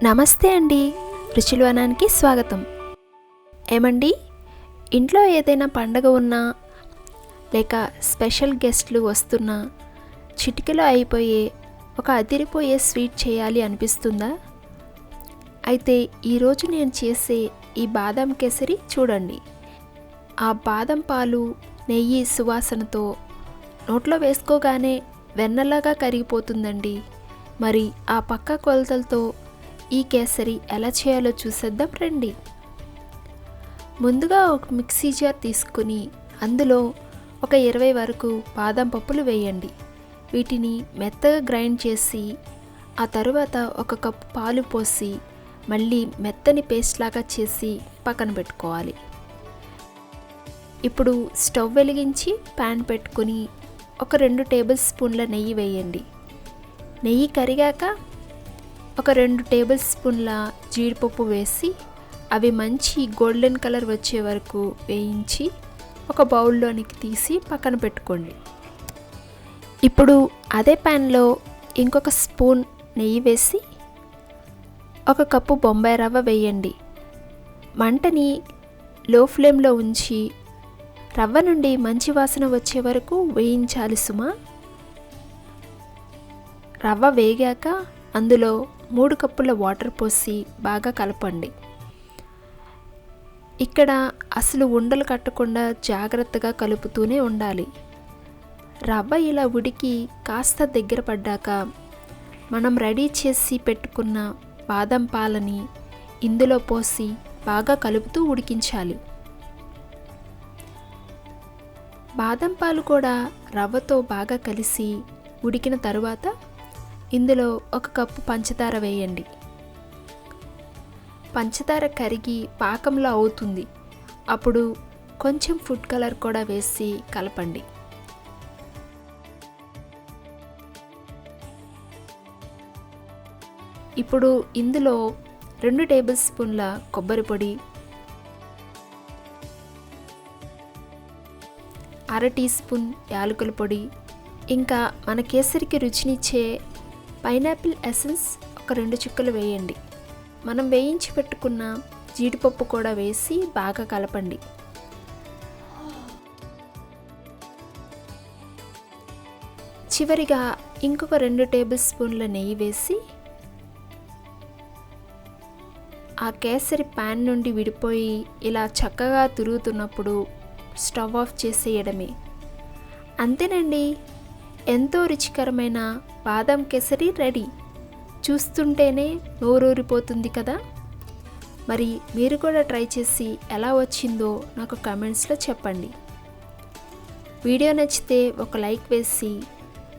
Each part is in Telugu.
నమస్తే అండి, రుచివనానికి స్వాగతం. ఏమండి, ఇంట్లో ఏదైనా పండగ ఉన్నా లేక స్పెషల్ గెస్ట్లు వస్తున్నా చిటికెలో అయిపోయే ఒక అదిరిపోయే స్వీట్ చేయాలి అనిపిస్తుందా? అయితే ఈరోజు నేను చేసే ఈ బాదం కేసరి చూడండి. ఆ బాదం పాలు నెయ్యి సువాసనతో నోట్లో వేసుకోగానే వెన్నలాగా కరిగిపోతుందండి. మరి ఆ పక్క కొలతలతో ఈ కేసరి ఎలా చేయాలో చూసేద్దాం రండి. ముందుగా ఒక మిక్సీ జార్ తీసుకుని అందులో ఒక 20 వరకు బాదం పప్పులు వేయండి. వీటిని మెత్తగా గ్రైండ్ చేసి ఆ తరువాత ఒక కప్పు పాలు పోసి మళ్ళీ మెత్తని పేస్ట్ లాగా చేసి పక్కన పెట్టుకోవాలి. ఇప్పుడు స్టవ్ వెలిగించి ప్యాన్ పెట్టుకుని ఒక 2 టేబుల్ స్పూన్ల నెయ్యి వేయండి. నెయ్యి కరిగాక ఒక 2 టేబుల్ స్పూన్ల జీడిపప్పు వేసి అవి మంచి గోల్డెన్ కలర్ వచ్చే వరకు వేయించి ఒక బౌల్లోనికి తీసి పక్కన పెట్టుకోండి. ఇప్పుడు అదే ప్యాన్లో ఇంకొక స్పూన్ నెయ్యి వేసి ఒక కప్పు బొంబాయి రవ్వ వేయండి. మంటని లో ఫ్లేమ్లో ఉంచి రవ్వ నుండి మంచి వాసన వచ్చే వరకు వేయించాలి సుమా. రవ్వ వేగాక అందులో 3 కప్పుల వాటర్ పోసి బాగా కలపండి. ఇక్కడ అసలు ఉండలు కట్టకుండా జాగ్రత్తగా కలుపుతూనే ఉండాలి. రవ్వ ఇలా ఉడికి కాస్త దగ్గర పడ్డాక మనం రెడీ చేసి పెట్టుకున్న బాదం పాలని ఇందులో పోసి బాగా కలుపుతూ ఉడికించాలి. బాదం పాలు కూడా రవ్వతో బాగా కలిసి ఉడికిన తరువాత ఇందులో ఒక కప్పు పంచదార వేయండి. పంచదార కరిగి పాకంలో అవుతుంది. అప్పుడు కొంచెం ఫుడ్ కలర్ కూడా వేసి కలపండి. ఇప్పుడు ఇందులో 2 టేబుల్ స్పూన్ల కొబ్బరి పొడి, 1/2 టీ స్పూన్ యాలకుల పొడి, ఇంకా మన కేసరికి రుచినిచ్చే పైనాపిల్ ఎసెన్స్ ఒక 2 చుక్కలు వేయండి. మనం వేయించి పెట్టుకున్న జీడిపప్పు కూడా వేసి బాగా కలపండి. చివరిగా ఇంకొక 2 టేబుల్ స్పూన్ల నెయ్యి వేసి ఆ కేసరి ప్యాన్ నుండి విడిపోయి ఇలా చక్కగా తిరుగుతున్నప్పుడు స్టవ్ ఆఫ్ చేసేయడమే. అంతేనండి, ఎంతో రుచికరమైన బాదం కేసరి రెడీ. చూస్తుంటేనే నోరూరిపోతుంది కదా. మరి మీరు కూడా ట్రై చేసి ఎలా వచ్చిందో నాకు కామెంట్స్లో చెప్పండి. వీడియో నచ్చితే ఒక లైక్ వేసి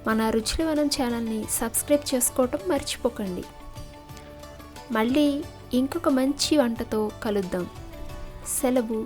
మన రుచివనం ఛానల్ని సబ్స్క్రైబ్ చేసుకోవటం మర్చిపోకండి. మళ్ళీ ఇంకొక మంచి వంటతో కలుద్దాం. సెలవు.